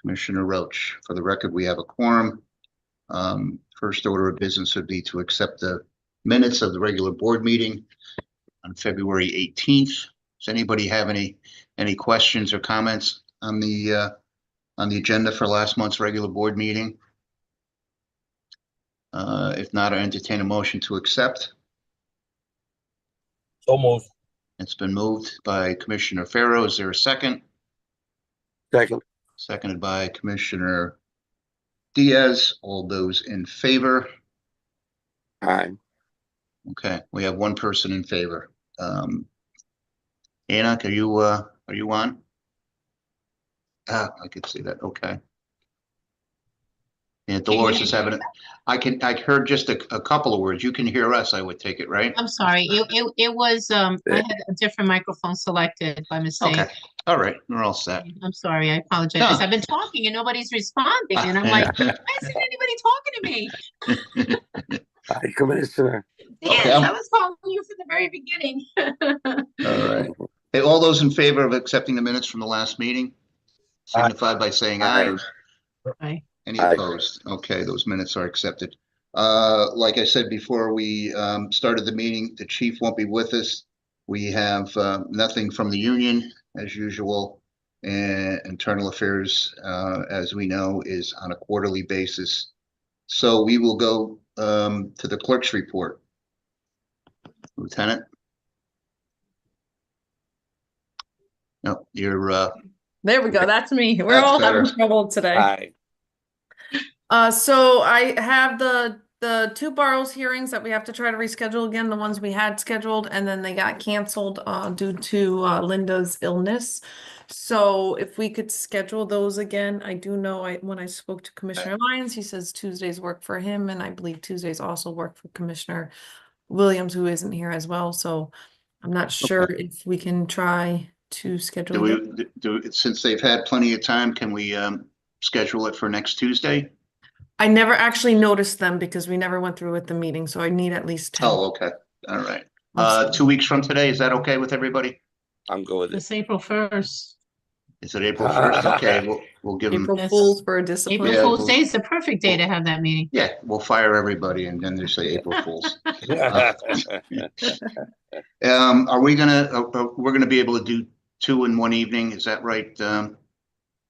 Commissioner Roach. For the record, we have a quorum. First order of business would be to accept the minutes of the regular board meeting on February 18th. Does anybody have any questions or comments on the agenda for last month's regular board meeting? If not, I entertain a motion to accept. So moved. It's been moved by Commissioner Farrow. Is there a second? Second. Seconded by Commissioner Diaz. All those in favor? Aye. Okay, we have one person in favor. Anna, are you on? I could see that. Okay. Yeah, Dolores is having it. I heard just a couple of words. You can hear us, I would take it, right? I'm sorry. It was I had a different microphone selected by mistake. Okay. All right, we're all set. I'm sorry. I apologize. No. I've been talking and nobody's responding, and I'm like, why isn't anybody talking to me? Aye, Commissioner. Yes, Okay. I was calling you from the very beginning. All right. Hey, all those in favor of accepting the minutes from the last meeting, signify by saying aye. Aye. Any Aye. opposed? Okay, those minutes are accepted. Like I said before we started the meeting, the chief won't be with us. We have nothing from the union as usual, and internal affairs, as we know, is on a quarterly basis. So we will go to the clerk's report. Lieutenant? No, you're There we go. That's me. We're That's all better. having trouble today. Aye. So I have the two boroughs hearings that we have to try to reschedule again, the ones we had scheduled, and then they got canceled due to Linda's illness. So if we could schedule those again, I do know when I spoke to Commissioner Lyons, he says Tuesdays work for him, and I believe Tuesdays also work for Commissioner Williams, who isn't here as well. So I'm not sure if we can try to schedule. since they've had plenty of time, can we schedule it for next Tuesday? I never actually noticed them because we never went through with the meeting, so I need at least 10. Oh, okay. All right. 2 weeks from today, is that okay with everybody? I'm good with it. It's April 1st. Is it April 1st? Okay, we'll give them, April Yes. Fools for a discipline. April Yeah, Fool's we'll- Day is the perfect day to have that meeting. yeah, we'll fire everybody and then they say April Fools. Are we we're gonna be able to do 2 in one evening? Is that right?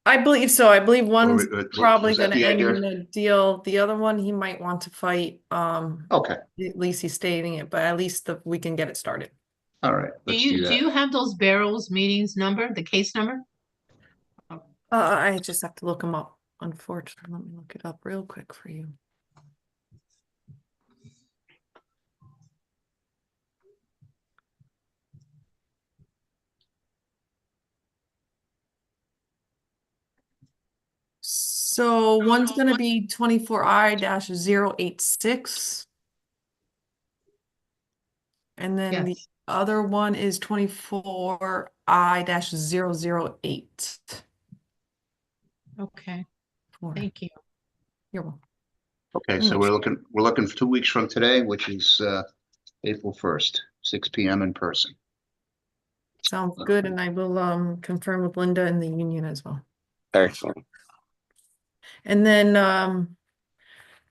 I believe so. I believe one's Or- probably is that gonna the end idea? in a deal. The other one, he might want to fight. Okay, At least he's stating it, but at least we can get it started. all right. Do Let's you do do that. you have those barrels meetings number, the case number? I just have to look them up. Unfortunately, let me look it up real quick for you. So one's gonna be 24I-086. And then the Yes. other one is 24I-008. Okay, Four. thank you. You're welcome. Okay, so we're looking for 2 weeks from today, which is April 1st, 6 p.m. in person. Sounds good, and I will confirm with Linda and the union as well. Excellent. And then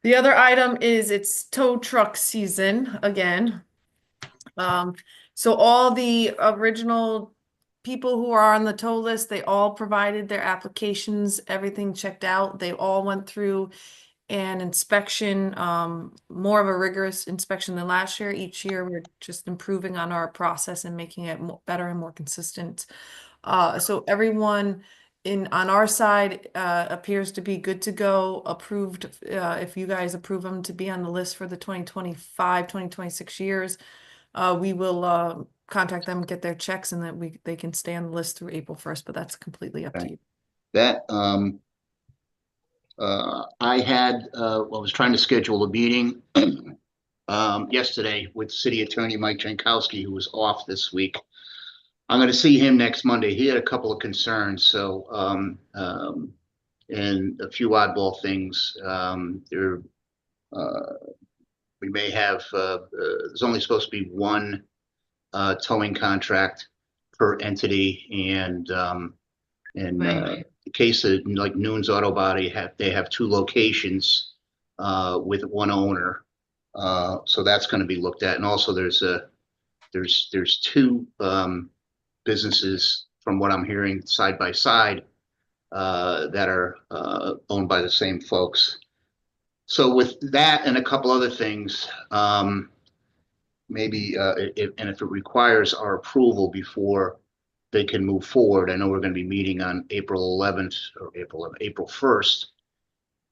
the other item is it's tow truck season again. So all the original people who are on the tow list, they all provided their applications, everything checked out. They all went through an inspection, more of a rigorous inspection than last year. Each year, we're just improving on our process and making it better and more consistent. So everyone on our side appears to be good to go, approved. If you guys approve them to be on the list for the 2025, 2026 years, we will contact them, get their checks, and that they can stay on the list through April 1st, but that's completely up to you. That I was trying to schedule a meeting yesterday with City Attorney Mike Jankowski, who was off this week. I'm going to see him next Monday. He had a couple of concerns, so and a few oddball things. We may have there's only supposed to be one towing contract per entity, and Right. the case of like Noon's Auto Body, they have two locations with one owner. So that's going to be looked at. And also there's two businesses, from what I'm hearing, side by side that are owned by the same folks. So with that and a couple other things, maybe if it requires our approval before they can move forward, I know we're going to be meeting on April 11th or April 1st.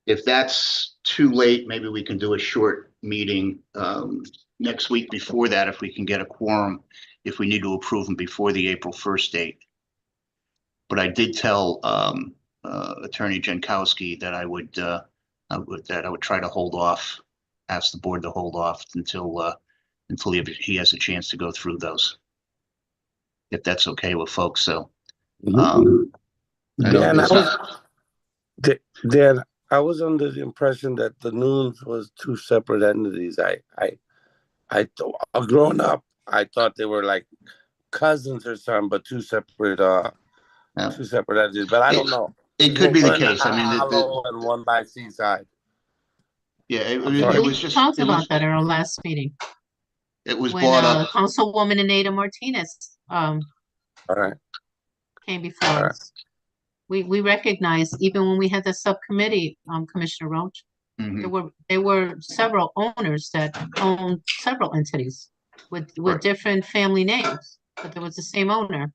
If that's too late, maybe we can do a short meeting next week before that, if we can get a quorum, if we need to approve them before the April 1st date. But I did tell Attorney Jankowski that I would try to hold off, ask the board to hold off until he has a chance to go through those, if that's okay with folks. So, I know Dan, there's I was under the impression that the Noons was two separate entities. Growing up, I thought they were like cousins or something, but two separate entities. But I don't know. It could be the case. I mean, and one by Seaside. yeah, it We was just talked about that at our last meeting it was when brought up. Councilwoman Anita Martinez All right. came before All right. us. We recognized, even when we had the subcommittee, Commissioner Roach, Mhm. there were several owners that owned several entities with Right. different family names, but there was the same owner.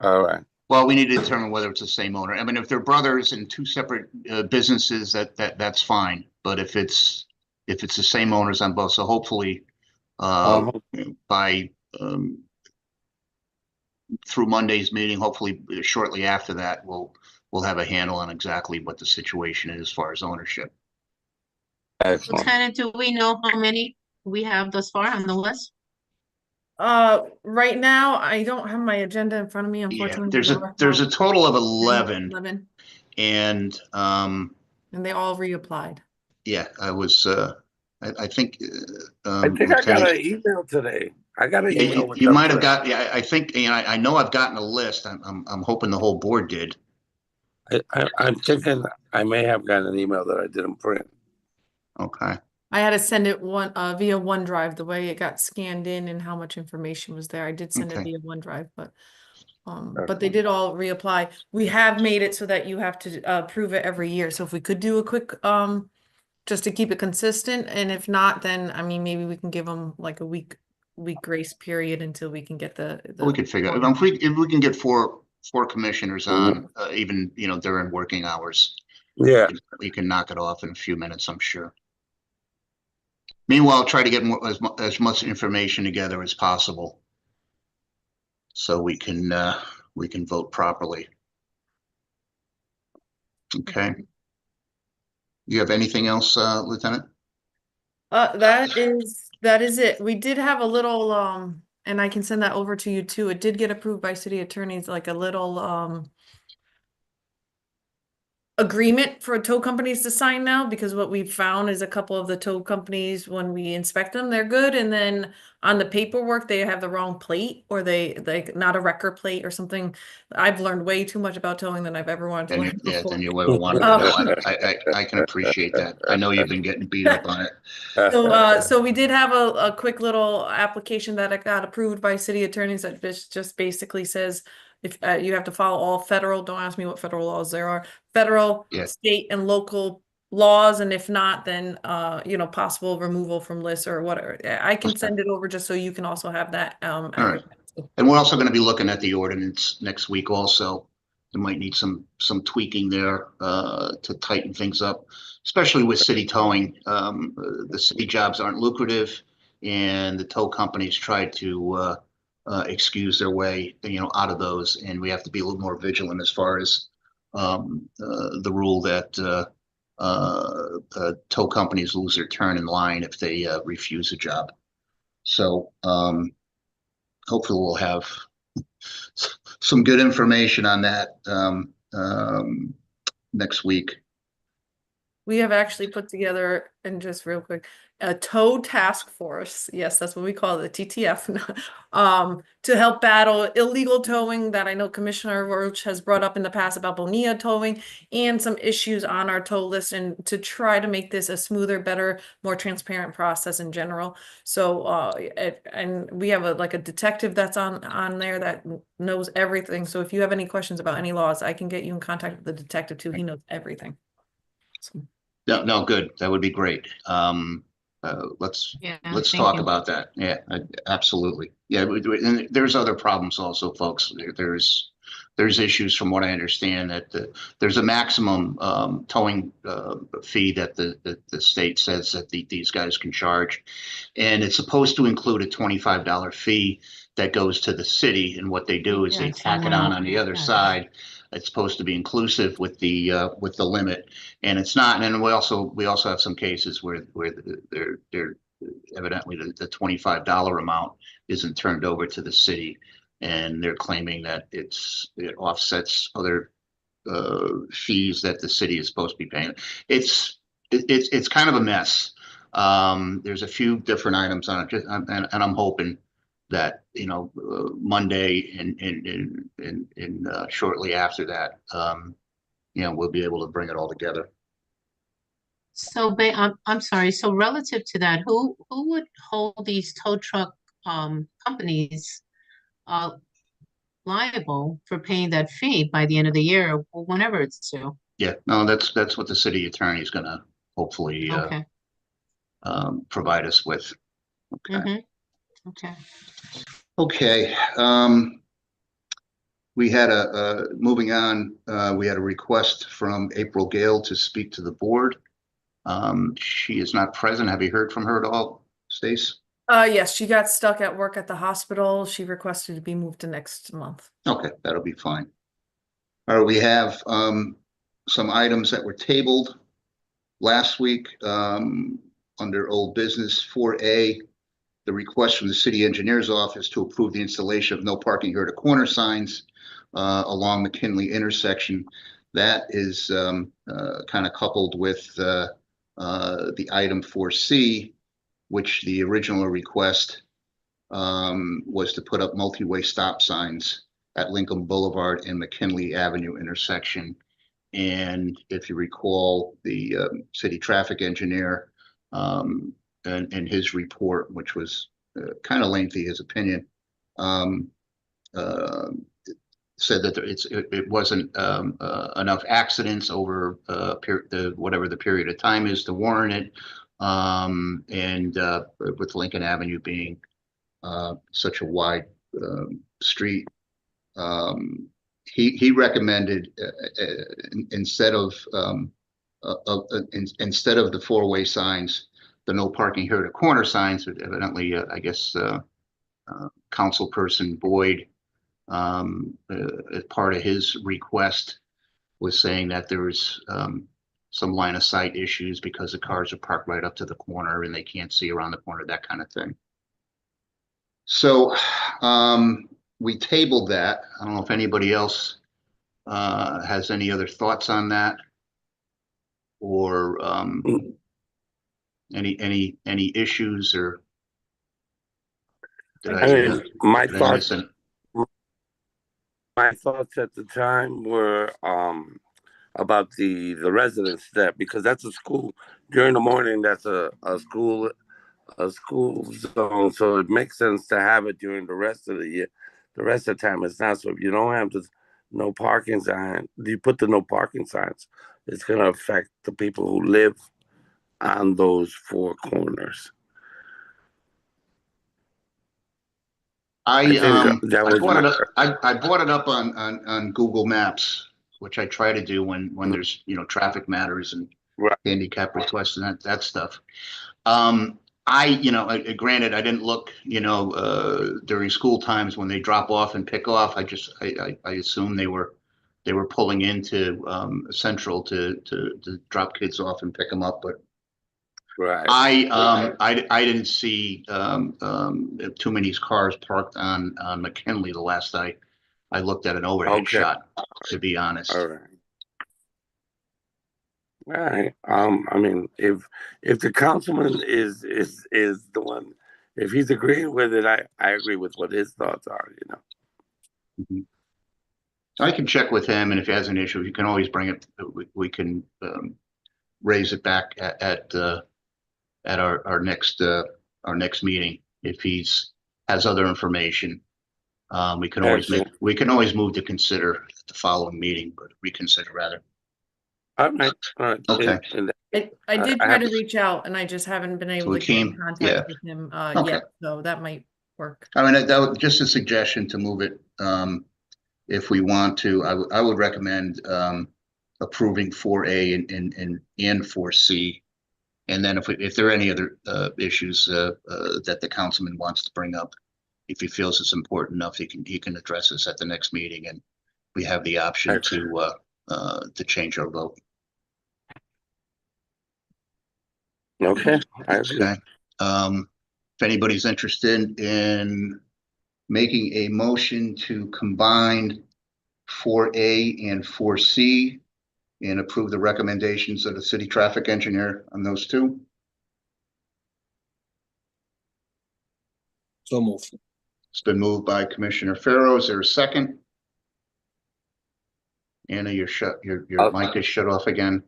All right. Well, we need to determine whether it's the same owner. I mean, if they're brothers in two separate businesses, that's fine. But if it's the same owners on both, so hopefully by through Monday's meeting, hopefully shortly after that, we'll have a handle on exactly what the situation is as far as ownership. Excellent. Lieutenant, do we know how many we have thus far on the list? Right now, I don't have my agenda in front of me, Yeah, unfortunately. there's a total of 11, 11, and and they all reapplied. yeah, I was I think I think I got an email today. I got an email. you might have got. Yeah, I think, I know I've gotten a list. I'm hoping the whole board did. I'm thinking I may have gotten an email that I didn't print. Okay. I had to send it via OneDrive, the way it got scanned in and how much information was there. I did send it Okay. via OneDrive, but they did all reapply. We have made it so that you have to approve it every year. So if we could do a quick just to keep it consistent, and if not, then I mean maybe we can give them like a week grace period until we can get the We could figure it. If we can get four commissioners on, even during working hours, Yeah. we can knock it off in a few minutes, I'm sure. Meanwhile, try to get as much information together as possible, so we can vote properly. Okay. You have anything else, Lieutenant? That is it. We did have a little and I can send that over to you too. It did get approved by city attorneys, like a little agreement for tow companies to sign now, because what we've found is a couple of the tow companies, when we inspect them, they're good, and then on the paperwork they have the wrong plate, or they like not a wrecker plate or something. I've learned way too much about towing than I've ever wanted to learn before. Then you ever wanted to know. I can appreciate that. I know you've been getting beat up on it. So we did have a quick little application that got approved by city attorneys that just basically says if you have to follow all federal, don't ask me what federal laws there are, federal, state, and local laws, and if not, then possible removal from lists or whatever. I can send it over just so you can also have that. All right. And we're also going to be looking at the ordinance next week also. We might need some tweaking there to tighten things up, especially with city towing. The city jobs aren't lucrative, and the tow companies try to excuse their way, out of those, and we have to be a little more vigilant as far as the rule that tow companies lose their turn in line if they refuse a job. So hopefully we'll have some good information on that next week. we have actually put together, and just real quick, a tow task force. Yes, that's what we call it, the TTF, to help battle illegal towing that I know Commissioner Roach has brought up in the past about Bonilla towing and some issues on our tow list, and to try to make this a smoother, better, more transparent process in general. So, and we have like a detective that's on there that knows everything. So if you have any questions about any laws, I can get you in contact with the detective too. He knows everything. So. No, good. That would be great. Let's Yeah, let's thank talk you. about that. Yeah, absolutely. Yeah, and there's other problems also, folks. There's issues from what I understand that there's a maximum towing fee that the state says that these guys can charge, and it's supposed to include a $25 fee that goes to the city. And what they do is they Yes, tack it on the other yes. side. It's supposed to be inclusive with the limit, and it's not. And we also have some cases where they're evidently the $25 amount isn't turned over to the city, and they're claiming that it offsets other fees that the city is supposed to be paying. It's kind of a mess. There's a few different items on it, and I'm hoping that Monday and shortly after that, we'll be able to bring it all together. So, I'm sorry. So relative to that, who would hold these tow truck companies liable for paying that fee by the end of the year or whenever it's due? Yeah, no, that's what the city attorney is gonna hopefully Okay. provide us with. Okay. Okay. Okay. We had moving on, we had a request from April Gale to speak to the board. She is not present. Have you heard from her at all, Stace? Yes, she got stuck at work at the hospital. She requested to be moved to next month. Okay, that'll be fine. All right, we have some items that were tabled last week under old business. 4A, the request from the city engineer's office to approve the installation of no parking here at corner signs along McKinley intersection. That is kind of coupled with the item 4C, which the original request was to put up multi-way stop signs at Lincoln Boulevard and McKinley Avenue intersection. And if you recall, the city traffic engineer and his report, which was kind of lengthy, his opinion, said that it wasn't enough accidents over whatever the period of time is to warrant it. And with Lincoln Avenue being such a wide street, he recommended instead of the four-way signs, the no parking here at corner signs. Evidently, I guess Councilperson Boyd, as part of his request, was saying that there was some line of sight issues because the cars are parked right up to the corner and they can't see around the corner, that kind of thing. So we tabled that. I don't know if anybody else has any other thoughts on that, or any issues, or my thoughts at the time were about the residents there, because that's a school during the morning. That's a school zone, so it makes sense to have it during the rest of the year. The rest of the time it's not. So if you don't have the no parking sign, you put the no parking signs, it's going to affect the people who live on those four corners. I brought it up on Google Maps, which I try to do when there's traffic matters and handicap requests and that stuff. Granted, I didn't look during school times when they drop off and pick off. I assume they were pulling into Central to drop kids off and pick them up, but I didn't see too many cars parked on McKinley the last I looked at an overhead shot, to be honest. All right. All right. I mean, if the councilman is the one, if he's agreeing with it, I agree with what his thoughts are. You know. Mhm. I can check with him, and if he has an issue, he can always bring it. We can raise it back at our next meeting if he's has other information. We can always move to consider at the following meeting, but reconsider rather. All right. All right. Okay. I did I try have- to reach out and I just haven't been able we to get in can't- contact yeah. with him Okay. yet, so that might work. I mean, that was just a suggestion to move it. If we want to, I would recommend approving 4A and 4C. And then if there are any other issues that the councilman wants to bring up, if he feels it's important enough, he can address this at the next meeting, and we have the option to change our vote. Okay. I agree. Okay. If anybody's interested in making a motion to combine 4A and 4C and approve the recommendations of the city traffic engineer on those two. So moved. It's been moved by Commissioner Farrow. Is there a second? Anna, your mic is shut off again.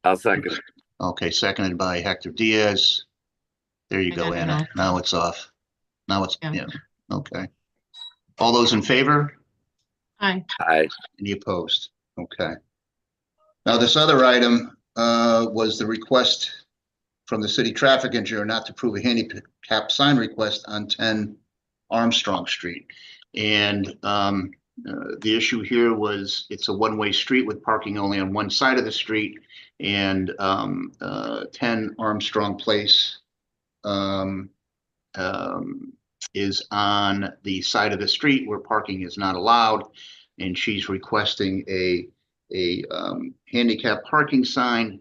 I'll second. Okay, seconded by Hector Diaz. There you I go, got it Anna. off. Now it's off. Now it's, Yeah. yeah, okay. All those in favor? Hi, Aye. Any opposed? Okay. Now, this other item was the request from the city traffic engineer not to approve a handicap sign request on 10 Armstrong Street. And the issue here was it's a one-way street with parking only on one side of the street, and 10 Armstrong Place is on the side of the street where parking is not allowed, and she's requesting a handicap parking sign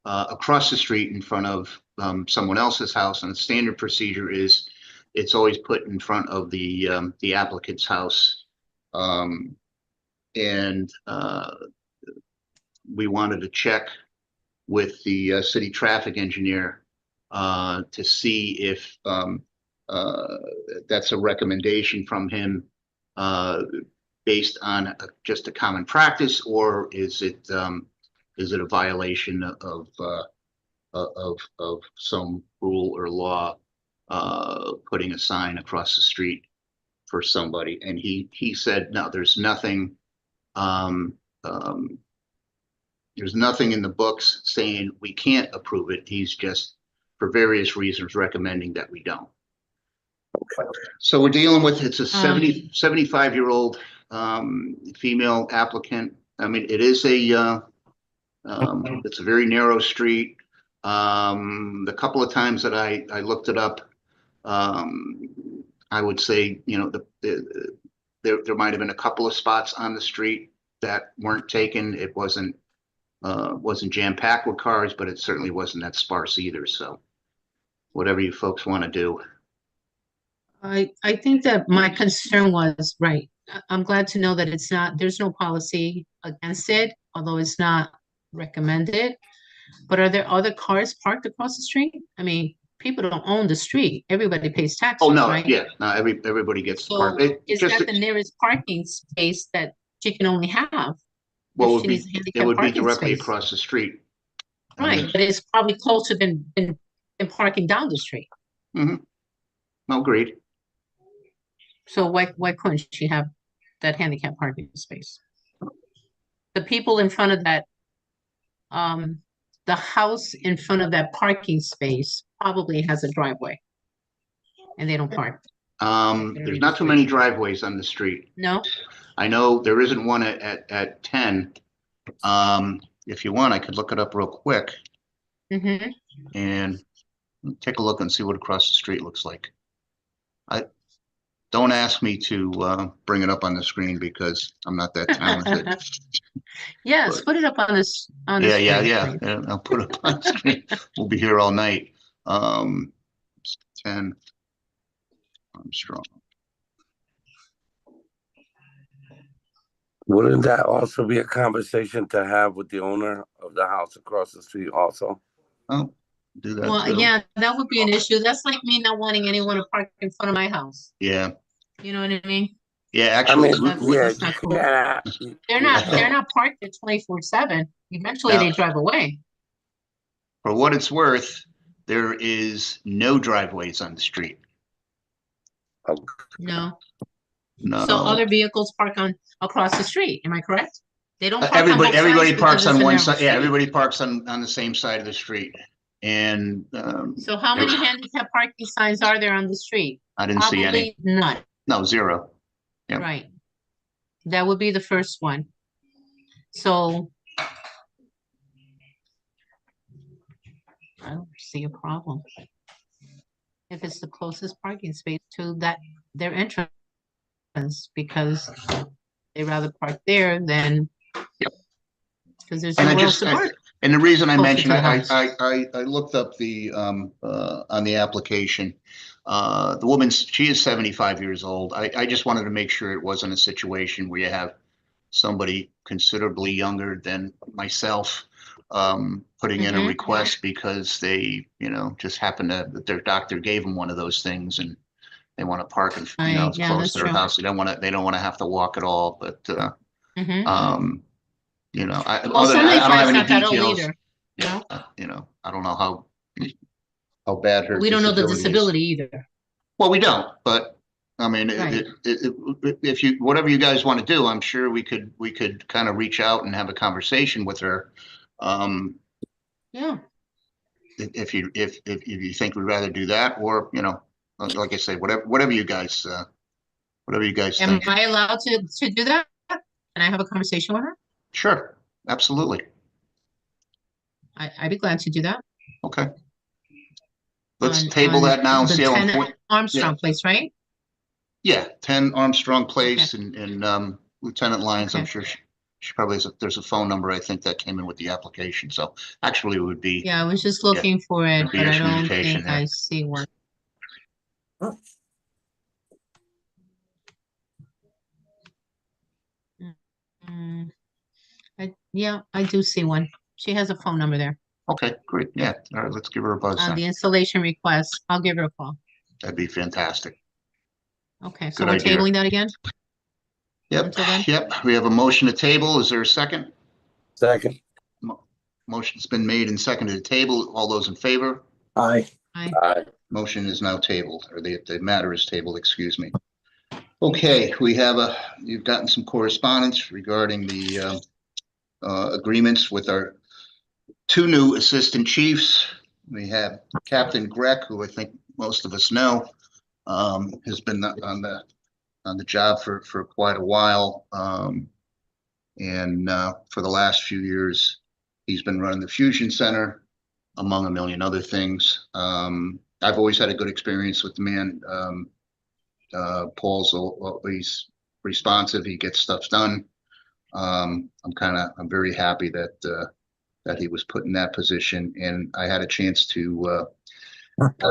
across the street in front of someone else's house. And the standard procedure is it's always put in front of the applicant's house. And we wanted to check with the city traffic engineer to see if that's a recommendation from him based on just a common practice, or is it a violation of some rule or law putting a sign across the street for somebody? And he said, no, there's nothing in the books saying we can't approve it. He's just, for various reasons, recommending that we don't. So we're dealing with, it's a 75-year-old female applicant. I mean, it is it's a very narrow street. The couple of times that I looked it up, I would say, you know, there might have been a couple of spots on the street that weren't taken. It wasn't jam-packed with cars, but it certainly wasn't that sparse either. So whatever you folks want to do. I think that my concern was, right, I'm glad to know that there's no policy against it, although it's not recommended. But are there other cars parked across the street? I mean, people don't own the street. Everybody pays taxes, Oh, no, right? yeah, no, everybody gets So parked. is that the nearest parking space that she can only have? Well, if she needs a handicap it would be parking directly space? across the street. I mean, Right, but it's probably closer than parking down the street. Agreed. So why couldn't she have that handicap parking space? The people in front of that, the house in front of that parking space probably has a driveway. And they don't park. There's not too many driveways on the street. No? I know there isn't one at 10. If you want, I could look it up real quick Mm-hmm. and take a look and see what across the street looks like. Don't ask me to bring it up on the screen because I'm not that talented. Yes, But- put it up on this. On the Yeah, screen, please. yeah. I'll put it up on the screen. We'll be here all night. 10 Armstrong. Wouldn't that also be a conversation to have with the owner of the house across the street also? Oh, do that Well, too. yeah, that would be an issue. That's like me not wanting anyone to park in front of my house. Yeah, You know what I mean? yeah, I actually, mean, That's- yeah, that's not cool. yeah. They're not parked there 24/7. Eventually No. they drive away. for what it's worth, there is no driveways on the street. No. No. So other vehicles park across the street. Am I correct? They don't park on Everybody, both sides everybody because parks it's on a one narrow side. Yeah, street. everybody parks on the same side of the street. And, So how many handicap parking signs are there on the street? I didn't see any. Probably none, No, zero. Yep. right? That would be the first one. So I don't see a problem. If it's the closest parking space to their entrance, because they rather park there than. Yep. Because there's And I nowhere else just, to park. and the reason I Closer mentioned, to the I house. looked up on the application. The woman, she is 75 years old. I just wanted to make sure it wasn't a situation where you have somebody considerably younger than myself putting in a Mhm. request because they, just happened that their doctor gave them one of those things and they want to park and, Right, it's yeah, close that's to their true. house. They don't want to have to walk at all, but Mhm. Well, I don't 75 have is any not that old details. either, you know? I don't know how bad her We don't know the disability is. disability either. Well, we don't, but I mean, Right. if you, whatever you guys want to do, I'm sure we could kind of reach out and have a conversation with her. Yeah, If you think we'd rather do that, or, like I say, whatever you guys am think. I allowed to do that? Can I have a conversation with her? Sure, absolutely. I'd be glad to do that. Okay. Let's On- table on that now and the see how. 10 Armstrong Place, right? Yeah, 10 Armstrong Place and Lieutenant Lyons, I'm Okay. sure she probably has, there's a phone number, I think that came in with the application. So actually it would be, Yeah, I was just looking for it, There'd be but your I don't communication think there. I see one. Mm, yeah, I do see one. She has a phone number there. okay, great. Yeah, all right, let's give her a buzz On then. the installation request, I'll give her a call. That'd be fantastic. Okay, so Good we're idea. tabling that again? Yep, Until then? yep. We have a motion to table. Is there a second? Second. Motion's been made and seconded to table. All those in favor? Aye. Aye. Motion is now tabled, or the matter is tabled, excuse me. Okay, you've gotten some correspondence regarding the agreements with our two new assistant chiefs. We have Captain Grech, who I think most of us know, has been on the job for quite a while. And for the last few years, he's been running the Fusion Center, among a million other things. I've always had a good experience with the man. Paul's always responsive. He gets stuff done. I'm very happy that he was put in that position, and I had a chance to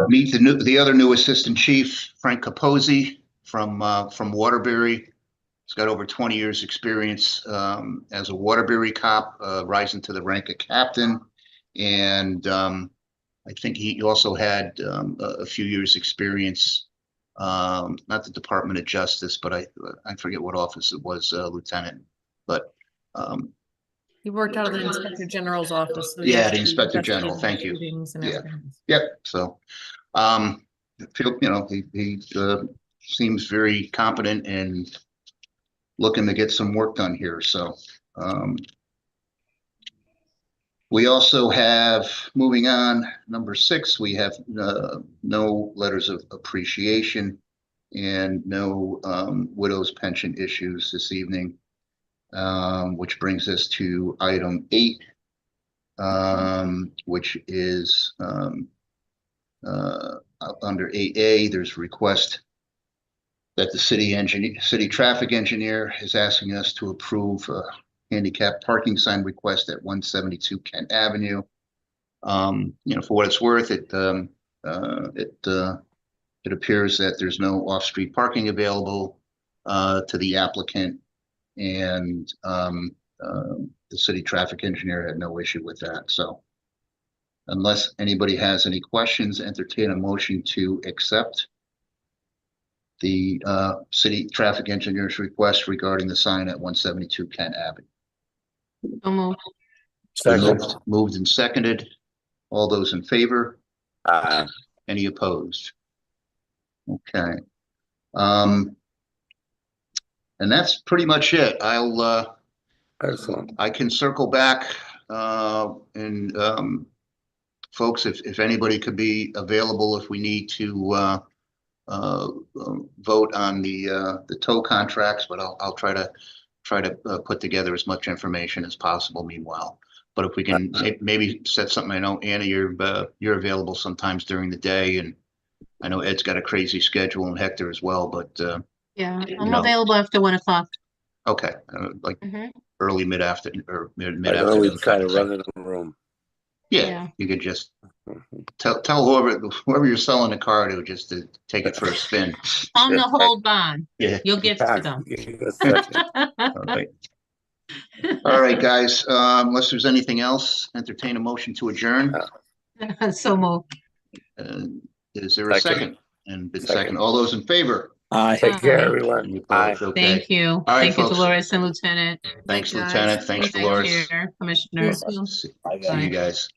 meet the other new assistant chief, Frank Capozzi from Waterbury. He's got over 20 years experience as a Waterbury cop, rising to the rank of captain, and I think he also had a few years experience, not the Department of Justice, but I forget what office it was, lieutenant, but He worked out of the Inspector General's office. So Yeah, yes, the he Inspector General, investigated thank you. shootings and Yeah. everything. yep. So, he seems very competent and looking to get some work done here. So, we also have, moving on, number 6, we have no letters of appreciation and no widow's pension issues this evening, which brings us to item 8, which is under 8A. There's a request that the city traffic engineer is asking us to approve handicap parking sign request at 172 Kent Avenue. For what it's worth, it appears that there's no off-street parking available to the applicant, and the city traffic engineer had no issue with that, so. Unless anybody has any questions, entertain a motion to accept the city traffic engineer's request regarding the sign at 172 Kent Avenue. So moved. Second. Moved and seconded. All those in favor? Aye. Any opposed? Okay. And that's pretty much it. Excellent. I can circle back and folks, if anybody could be available, if we need to vote on the tow contracts, but I'll try to put together as much information as possible meanwhile. But if we can maybe set something, I know Anna, you're available sometimes during the day, and I know Ed's got a crazy schedule and Hector as well, but Yeah, you I'm know. available after 1 o'clock. okay, like Mhm. early mid-afternoon or I mid-afternoon. know we try kind to of thing. run it in the room. Yeah, Yeah. you could just tell whoever you're selling the car to just to take it for a spin. On the hold bond, Yeah. you'll give to them. All right. All right, guys, unless there's anything else, entertain a motion to adjourn. So moved. Is there a Second. second? And been Second. second. All those in favor? Take care, Aye. everyone. Any Aye. opposed? Okay. Thank you. All right, Thank you, folks. Dolores and Lieutenant. Thanks, guys. Lieutenant. Thanks, Thank Dolores. you, Commissioners. See Bye, see you guys.